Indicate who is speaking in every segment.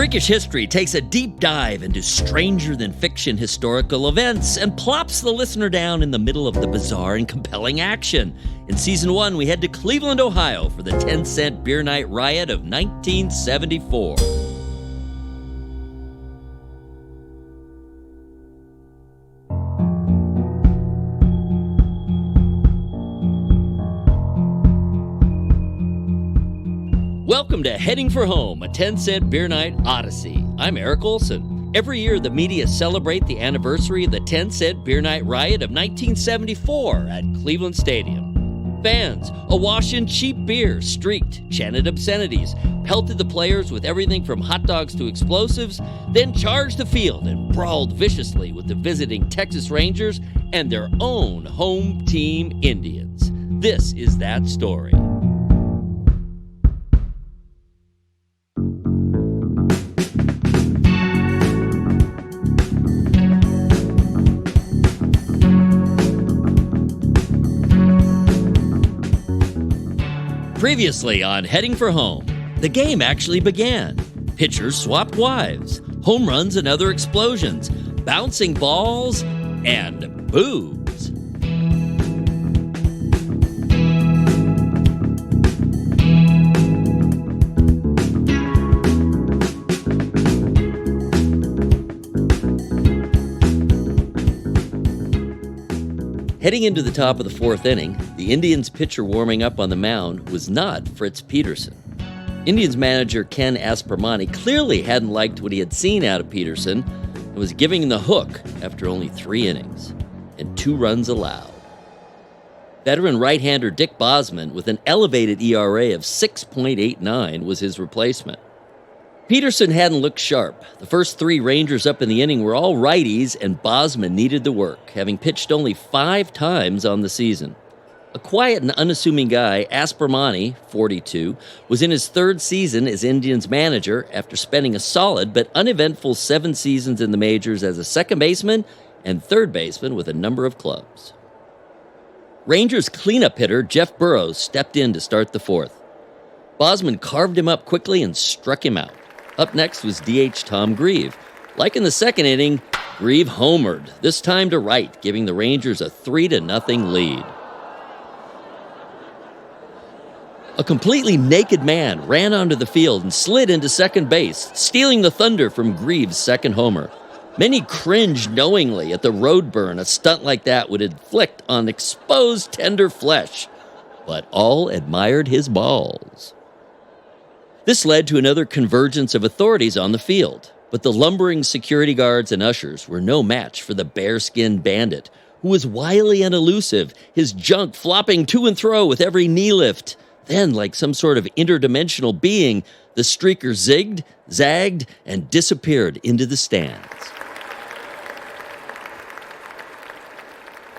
Speaker 1: Freakish History takes a deep dive into stranger-than-fiction historical events and plops the listener down in the middle of the bizarre and compelling action. In Season 1, we head to Cleveland, Ohio for the 10-cent beer night riot of 1974. Welcome to Heading for Home, a 10-cent beer night odyssey. I'm Eric Olson. Every year, the media celebrate the anniversary of the 10-cent beer night riot of 1974 at Cleveland Stadium. Fans, awash in cheap beer, streaked, chanted obscenities, pelted the players with everything from hotdogs to explosives, then charged the field and brawled viciously with the visiting Texas Rangers and their own home team Indians. This is that story. Previously on Heading for Home, the game actually began. Pitchers swapped wives, home runs and other explosions, bouncing balls, and boobs. Heading into the top of the fourth inning, the Indians' pitcher warming up on the mound was not Fritz Peterson. Indians manager Ken Aspermani clearly hadn't liked what he had seen out of Peterson and was giving him the hook after only 3 innings and 2 runs allowed. Veteran right-hander Dick Bosman, with an elevated ERA of 6.89, was his replacement. Peterson hadn't looked sharp. The first 3 Rangers up in the inning were all righties, and Bosman needed the work, having pitched only 5 times on the season. A quiet and unassuming guy, Aspermani, 42, was in his 3rd season as Indians manager after spending a solid but uneventful 7 seasons in the majors as a second baseman and third baseman with a number of clubs. Rangers cleanup hitter Jeff Burroughs stepped in to start the 4th. Bosman carved him up quickly and struck him out. Up next was DH Tom Grieve. Like in the 2nd inning, Grieve homered, this time to right, giving the Rangers a 3-0 lead. A completely naked man ran onto the field and slid into second base, stealing the thunder from Grieve's 2nd homer. Many cringed knowingly at the road burn a stunt like that would inflict on exposed tender flesh, but all admired his balls. This led to another convergence of authorities on the field, but the lumbering security guards and ushers were no match for the bearskin bandit, who was wily and elusive, his junk flopping to and fro with every knee lift. Then, like some sort of interdimensional being, the streaker zigged, zagged, and disappeared into the stands.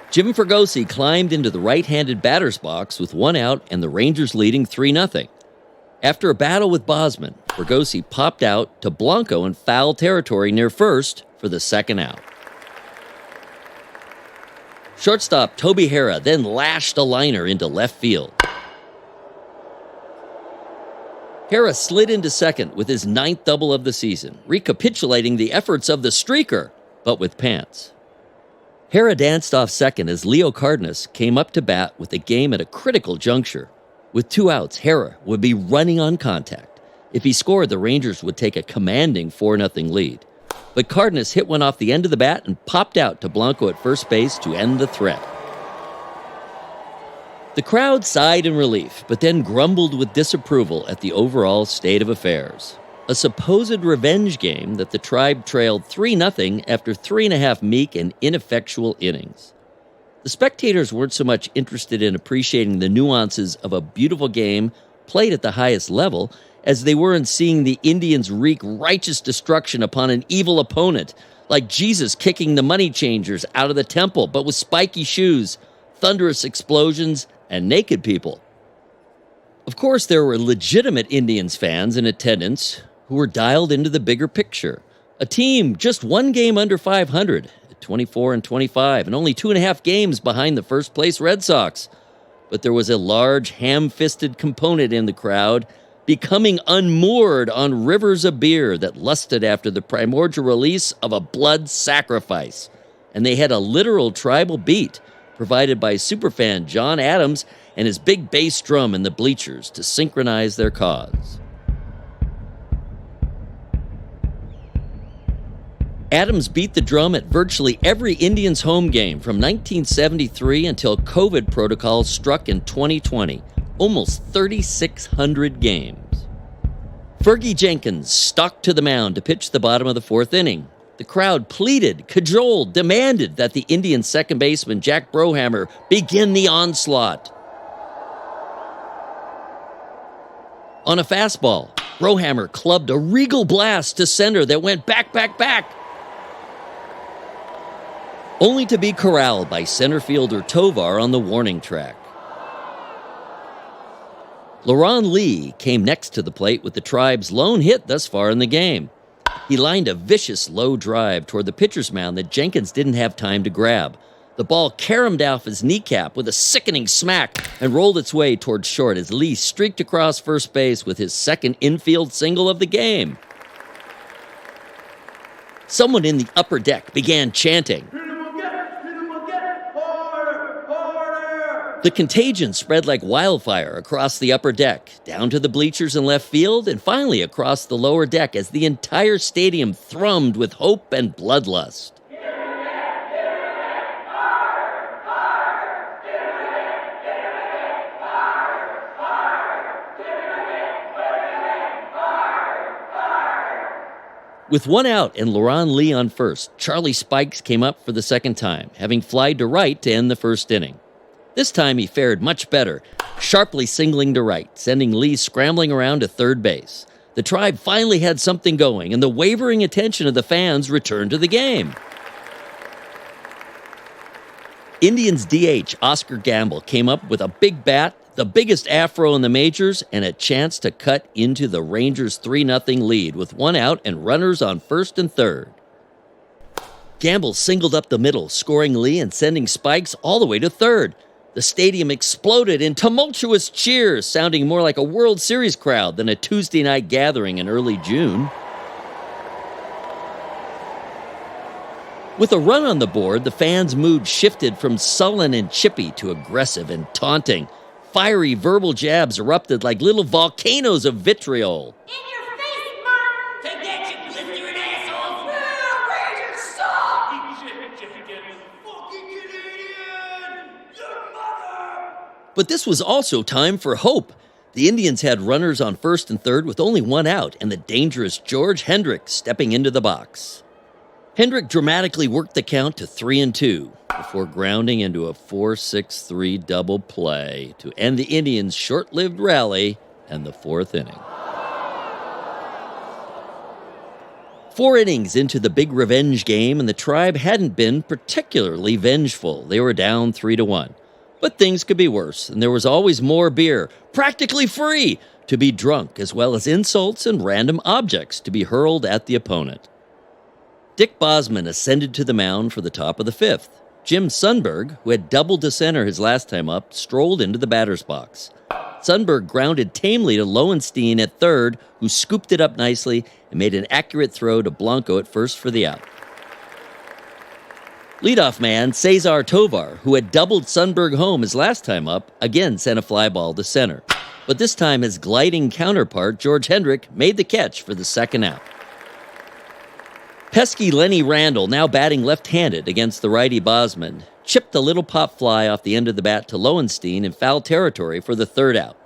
Speaker 1: Jim Fregosi climbed into the right-handed batter's box with 1 out and the Rangers leading 3-0. After a battle with Bosman, Fregosi popped out to Blanco in foul territory near first for the 2nd out. Shortstop Toby Harrah then lashed a liner into left field. Harrah slid into second with his 9th double of the season, recapitulating the efforts of the streaker, but with pants. Harrah danced off second as Leo Cardenas came up to bat with the game at a critical juncture. With 2 outs, Harrah would be running on contact. If he scored, the Rangers would take a commanding 4-0 lead. But Cardenas hit one off the end of the bat and popped out to Blanco at first base to end the threat. The crowd sighed in relief, but then grumbled with disapproval at the overall state of affairs. A supposed revenge game that the Tribe trailed 3-0 after 3.5 meek and ineffectual innings. The spectators weren't so much interested in appreciating the nuances of a beautiful game played at the highest level as they were in seeing the Indians wreak righteous destruction upon an evil opponent, like Jesus kicking the money changers out of the temple, but with spiky shoes, thunderous explosions, and naked people. Of course, there were legitimate Indians fans in attendance who were dialed into the bigger picture. A team just 1 game under 500, 24-25, and only 2.5 games behind the first-place Red Sox. But there was a large, ham-fisted component in the crowd becoming unmoored on rivers of beer that lusted after the primordial release of a blood sacrifice. And they had a literal tribal beat, provided by superfan John Adams and his big bass drum in the bleachers to synchronize their cause. Adams beat the drum at virtually every Indians home game from 1973 until COVID protocols struck in 2020, almost 3,600 games. Fergie Jenkins stalked to the mound to pitch the bottom of the fourth inning. The crowd pleaded, cajoled, demanded that the Indians' second baseman, Jack Brohammer, begin the onslaught. On a fastball, Brohammer clubbed a regal blast to center that went back, only to be corralled by center fielder Tovar on the warning track. LaRon Lee came next to the plate with the Tribe's lone hit thus far in the game. He lined a vicious low drive toward the pitcher's mound that Jenkins didn't have time to grab. The ball caromed off his kneecap with a sickening smack and rolled its way toward short as Lee streaked across first base with his second infield single of the game. Someone in the upper deck began chanting. The contagion spread like wildfire across the upper deck, down to the bleachers in left field, and finally across the lower deck as the entire stadium thrummed with hope and bloodlust. With one out and LaRon Lee on first, Charlie Spikes came up for the second time, having flied to right to end the first inning. This time he fared much better, sharply singling to right, sending Lee scrambling around to third base. The Tribe finally had something going, and the wavering attention of the fans returned to the game. Indians DH Oscar Gamble came up with a big bat, the biggest afro in the majors, and a chance to cut into the Rangers' 3-0 lead with one out and runners on first and third. Gamble singled up the middle, scoring Lee and sending Spikes all the way to third. The stadium exploded in tumultuous cheers, sounding more like a World Series crowd than a Tuesday night gathering in early June. With a run on the board, the fans' mood shifted from sullen and chippy to aggressive and taunting. Fiery verbal jabs erupted like little volcanoes of vitriol.
Speaker 2: In your face, Mark! Take that, you blistering assholes! Rangers suck! Fucking Canadian! Your mother!
Speaker 1: But this was also time for hope. The Indians had runners on first and third with only one out, and the dangerous George Hendrick stepping into the box. Hendrick dramatically worked the count to 3-2 before grounding into a 4-6-3 double play to end the Indians' short-lived rally and the fourth inning. 4 innings into the big revenge game, and the Tribe hadn't been particularly vengeful. They were down 3-1. But things could be worse, and there was always more beer, practically free, to be drunk, as well as insults and random objects to be hurled at the opponent. Dick Bosman ascended to the mound for the top of the fifth. Jim Sundberg, who had doubled to center his last time up, strolled into the batter's box. Sundberg grounded tamely to Lowenstein at third, who scooped it up nicely and made an accurate throw to Blanco at first for the out. Leadoff man Cesar Tovar, who had doubled Sundberg home his last time up, again sent a fly ball to center. But this time his gliding counterpart, George Hendrick, made the catch for the second out. Pesky Lenny Randall, now batting left-handed against the righty Bosman, chipped a little pop fly off the end of the bat to Lowenstein in foul territory for the third out.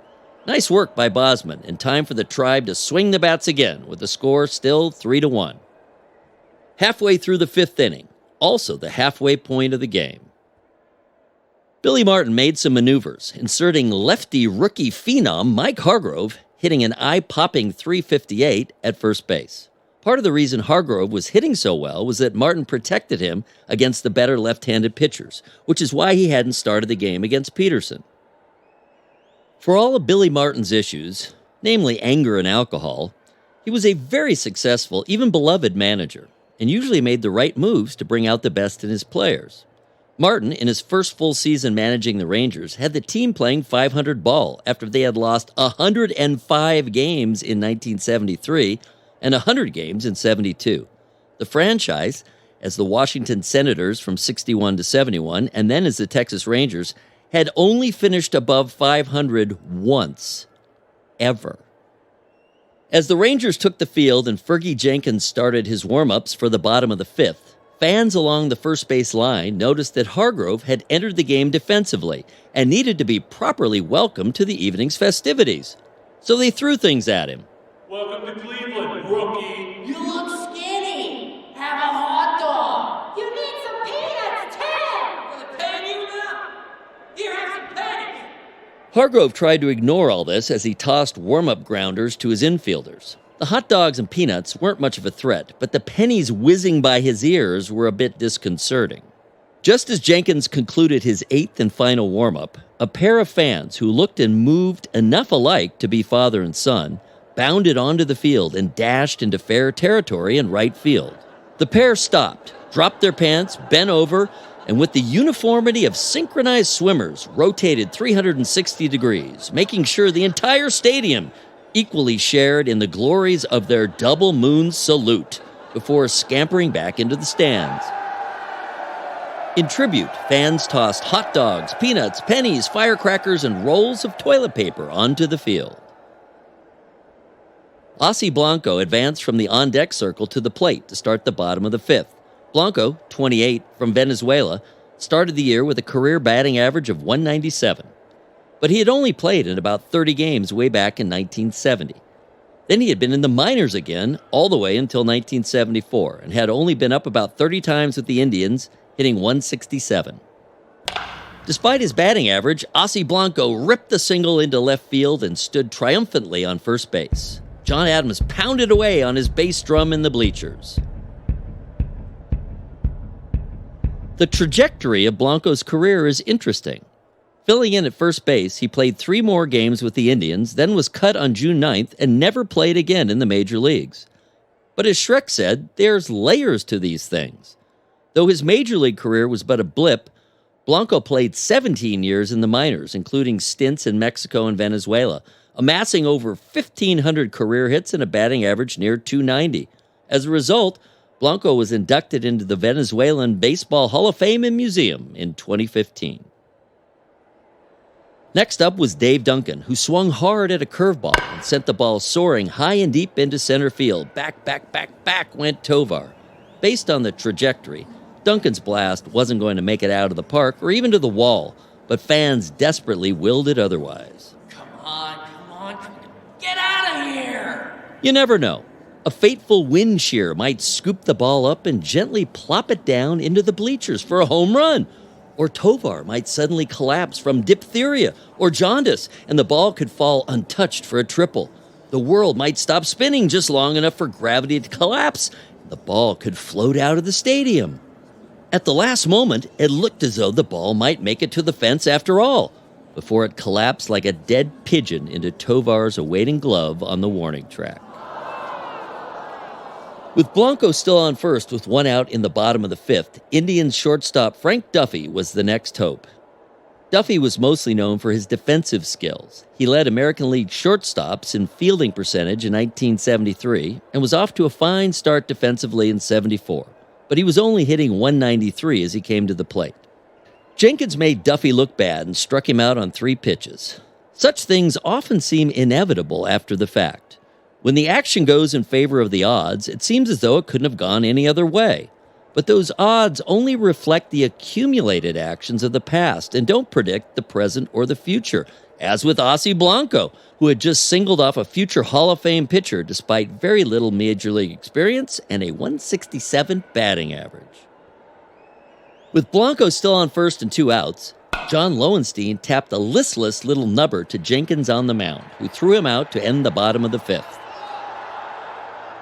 Speaker 1: Nice work by Bosman, and time for the Tribe to swing the bats again, with the score still 3-1. Halfway through the fifth inning, also the halfway point of the game, Billy Martin made some maneuvers, inserting lefty rookie phenom Mike Hargrove, hitting an eye-popping .358 at first base. Part of the reason Hargrove was hitting so well was that Martin protected him against the better left-handed pitchers, which is why he hadn't started the game against Peterson. For all of Billy Martin's issues, namely anger and alcohol, he was a very successful, even beloved manager, and usually made the right moves to bring out the best in his players. Martin, in his first full season managing the Rangers, had the team playing .500 ball after they had lost 105 games in 1973 and 100 games in 72. The franchise, as the Washington Senators from 61 to 71, and then as the Texas Rangers, had only finished above .500 once, ever. As the Rangers took the field and Fergie Jenkins started his warm-ups for the bottom of the fifth, fans along the first base line noticed that Hargrove had entered the game defensively and needed to be properly welcomed to the evening's festivities. So they threw things at him.
Speaker 2: Welcome to Cleveland, rookie. You look skinny. Have a hot dog. You need some peanuts, too. Well, they're paying you now. Here, have some pennies.
Speaker 1: Hargrove tried to ignore all this as he tossed warm-up grounders to his infielders. The hot dogs and peanuts weren't much of a threat, but the pennies whizzing by his ears were a bit disconcerting. Just as Jenkins concluded his eighth and final warm-up, a pair of fans who looked and moved enough alike to be father and son bounded onto the field and dashed into fair territory in right field. The pair stopped, dropped their pants, bent over, and with the uniformity of synchronized swimmers, rotated 360 degrees, making sure the entire stadium equally shared in the glories of their double moon salute before scampering back into the stands. In tribute, fans tossed hot dogs, peanuts, pennies, firecrackers, and rolls of toilet paper onto the field. Ossie Blanco advanced from the on-deck circle to the plate to start the bottom of the fifth. Blanco, 28, from Venezuela, started the year with a career batting average of .197. But he had only played in about 30 games way back in 1970. Then he had been in the minors again all the way until 1974 and had only been up about 30 times with the Indians, hitting .167. Despite his batting average, Ossie Blanco ripped the single into left field and stood triumphantly on first base. John Adams pounded away on his bass drum in the bleachers. The trajectory of Blanco's career is interesting. Filling in at first base, he played 3 more games with the Indians, then was cut on June 9th and never played again in the major leagues. But as Shrek said, there's layers to these things. Though his major league career was but a blip, Blanco played 17 years in the minors, including stints in Mexico and Venezuela, amassing over 1,500 career hits and a batting average near .290. As a result, Blanco was inducted into the Venezuelan Baseball Hall of Fame and Museum in 2015. Next up was Dave Duncan, who swung hard at a curveball and sent the ball soaring high and deep into center field. Back went Tovar. Based on the trajectory, Duncan's blast wasn't going to make it out of the park or even to the wall, but fans desperately willed it otherwise.
Speaker 2: Come on. Get out of here.
Speaker 1: You never know. A fateful wind shear might scoop the ball up and gently plop it down into the bleachers for a home run. Or Tovar might suddenly collapse from diphtheria or jaundice, and the ball could fall untouched for a triple. The world might stop spinning just long enough for gravity to collapse. The ball could float out of the stadium. At the last moment, it looked as though the ball might make it to the fence after all, before it collapsed like a dead pigeon into Tovar's awaiting glove on the warning track. With Blanco still on first with 1 out in the bottom of the fifth, Indians shortstop Frank Duffy was the next hope. Duffy was mostly known for his defensive skills. He led American League shortstops in fielding percentage in 1973 and was off to a fine start defensively in 74, but he was only hitting .193 as he came to the plate. Jenkins made Duffy look bad and struck him out on 3 pitches. Such things often seem inevitable after the fact. When the action goes in favor of the odds, it seems as though it couldn't have gone any other way. But those odds only reflect the accumulated actions of the past and don't predict the present or the future, as with Ossie Blanco, who had just singled off a future Hall of Fame pitcher despite very little major league experience and a .167 batting average. With Blanco still on first and 2 outs, John Lowenstein tapped a listless little nubber to Jenkins on the mound, who threw him out to end the bottom of the fifth.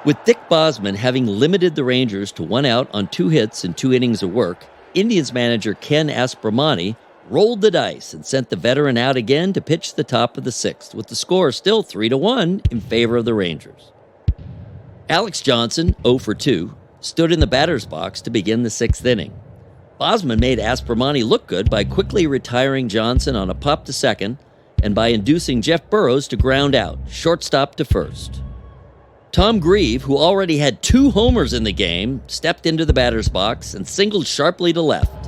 Speaker 1: With Dick Bosman having limited the Rangers to 1 out on 2 hits and 2 innings of work, Indians manager Ken Aspromani rolled the dice and sent the veteran out again to pitch the top of the 6th, with the score still 3-1 in favor of the Rangers. Alex Johnson, 0 for 2, stood in the batter's box to begin the 6th inning. Bosman made Aspromani look good by quickly retiring Johnson on a pop to second and by inducing Jeff Burrows to ground out, shortstop to first. Tom Grieve, who already had 2 homers in the game, stepped into the batter's box and singled sharply to left.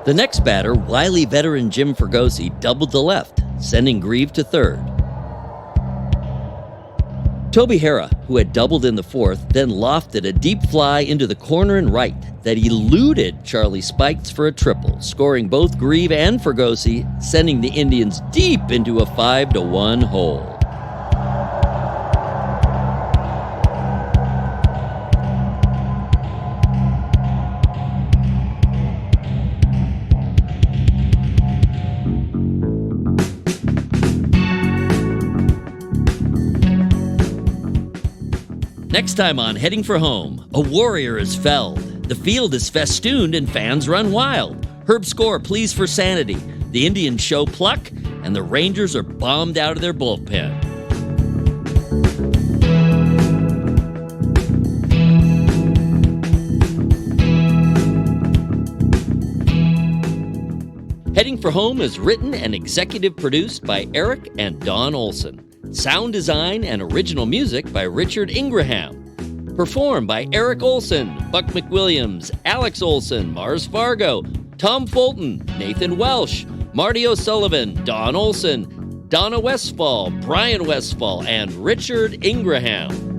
Speaker 1: The next batter, wily veteran Jim Fregosi, doubled to left, sending Grieve to third. Toby Harrah, who had doubled in the fourth, then lofted a deep fly into the corner and right that eluded Charlie Spikes for a triple, scoring both Grieve and Fregosi, sending the Indians deep into a 5-1 hole. Next time on Heading for Home, a warrior is felled. The field is festooned and fans run wild. Herb Score pleads for sanity. The Indians show pluck, and the Rangers are bombed out of their bullpen. Heading for Home is written and executive produced by Eric and Don Olson. Sound design and original music by Richard Ingraham. Performed by Eric Olson, Buck McWilliams, Alex Olson, Mars Fargo, Tom Fulton, Nathan Welsh, Marty O'Sullivan, Don Olson, Donna Westfall, Brian Westfall, and Richard Ingraham.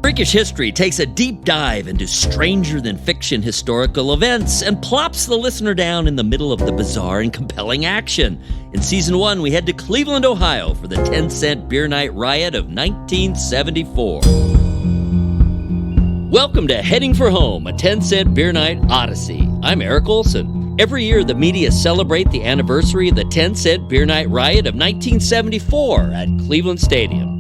Speaker 1: Freakish History takes a deep dive into stranger-than-fiction historical events and plops the listener down in the middle of the bizarre and compelling action. In Season 1, we head to Cleveland, Ohio for the 10-cent beer night riot of 1974. Welcome to Heading for Home, a 10-cent beer night odyssey. I'm Eric Olson. Every year, the media celebrate the anniversary of the 10-cent beer night riot of 1974 at Cleveland Stadium.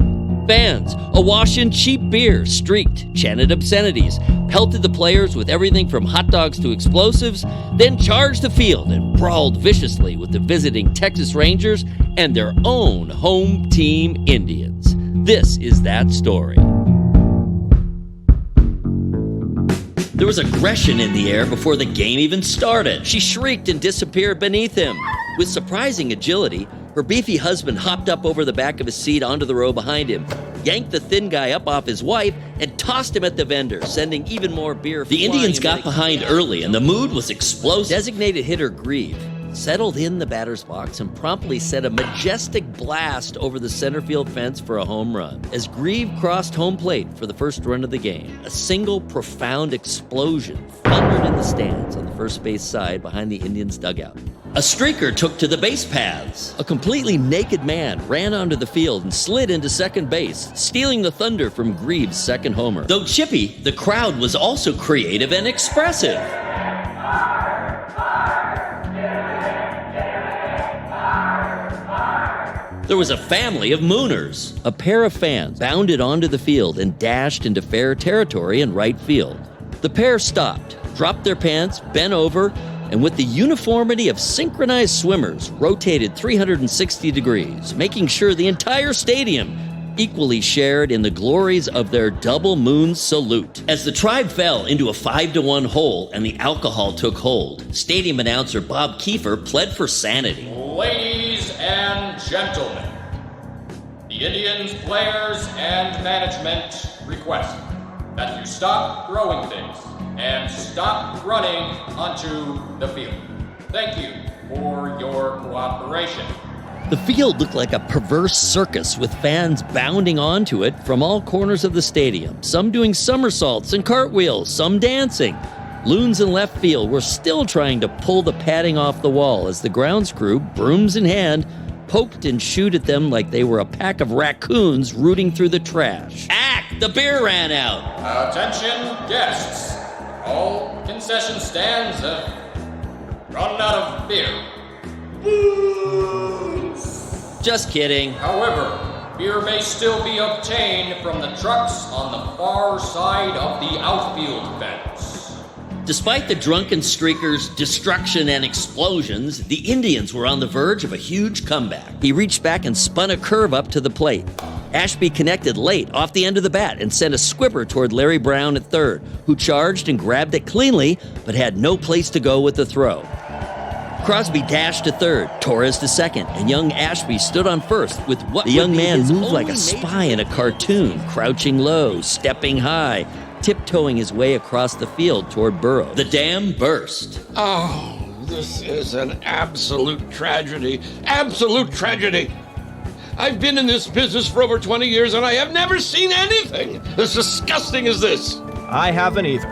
Speaker 1: Fans, awash in cheap beer, streaked, chanted obscenities, pelted the players with everything from hot dogs to explosives, then charged the field and brawled viciously with the visiting Texas Rangers and their own home team Indians. This is that story. There was aggression in the air before the game even started. She shrieked and disappeared beneath him. With surprising agility, her beefy husband hopped up over the back of his seat onto the row behind him, yanked the thin guy up off his wife, and tossed him at the vendor, sending even more beer flying. The Indians got behind early, and the mood was explosive. Designated hitter Grieve settled in the batter's box and promptly set a majestic blast over the center field fence for a home run. As Grieve crossed home plate for the first run of the game, a single profound explosion thundered in the stands on the first base side behind the Indians' dugout. A streaker took to the base paths. A completely naked man ran onto the field and slid into second base, stealing the thunder from Grieve's second homer. Though chippy, the crowd was also creative and expressive. There was a family of mooners. A pair of fans bounded onto the field and dashed into fair territory in right field. The pair stopped, dropped their pants, bent over, and with the uniformity of synchronized swimmers, rotated 360 degrees, making sure the entire stadium equally shared in the glories of their double moon salute. As the tribe fell into a 5-1 hole and the alcohol took hold, stadium announcer Bob Kiefer pled for sanity.
Speaker 3: Ladies and gentlemen, the Indians players and management request that you stop throwing things and stop running onto the field. Thank you for your cooperation.
Speaker 1: The field looked like a perverse circus with fans bounding onto it from all corners of the stadium, some doing somersaults and cartwheels, some dancing. Loons in left field were still trying to pull the padding off the wall as the grounds crew, brooms in hand, poked and shooed at them like they were a pack of raccoons rooting through the trash. Act! The beer ran out!
Speaker 3: Attention guests! All concession stands have run out of beer.
Speaker 1: Just kidding.
Speaker 3: However, beer may still be obtained from the trucks on the far side of the outfield fence.
Speaker 1: Despite the drunken streakers' destruction and explosions, the Indians were on the verge of a huge comeback. He reached back and spun a curve up to the plate. Ashby connected late off the end of the bat and sent a squibber toward Larry Brown at third, who charged and grabbed it cleanly, but had no place to go with the throw. Crosby dashed to third, Torres to second, and young Ashby stood on first with what the young man moved like a spy in a cartoon, crouching low, stepping high, tiptoeing his way across the field toward Burrow. The dam burst.
Speaker 4: Oh, this is an absolute tragedy. Absolute tragedy. I've been in this business for over 20 years and I have never seen anything as disgusting as this.
Speaker 5: I haven't either.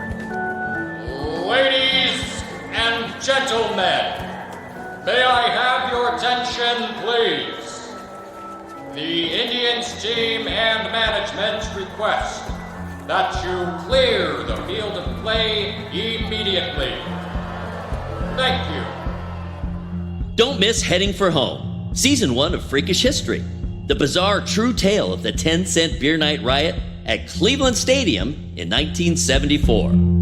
Speaker 3: Ladies and gentlemen, may I have your attention, please? The Indians team and management request that you clear the field of play immediately. Thank you.
Speaker 1: Don't miss Heading for Home, Season 1 of Freakish History, the bizarre true tale of the 10-cent beer night riot at Cleveland Stadium in 1974.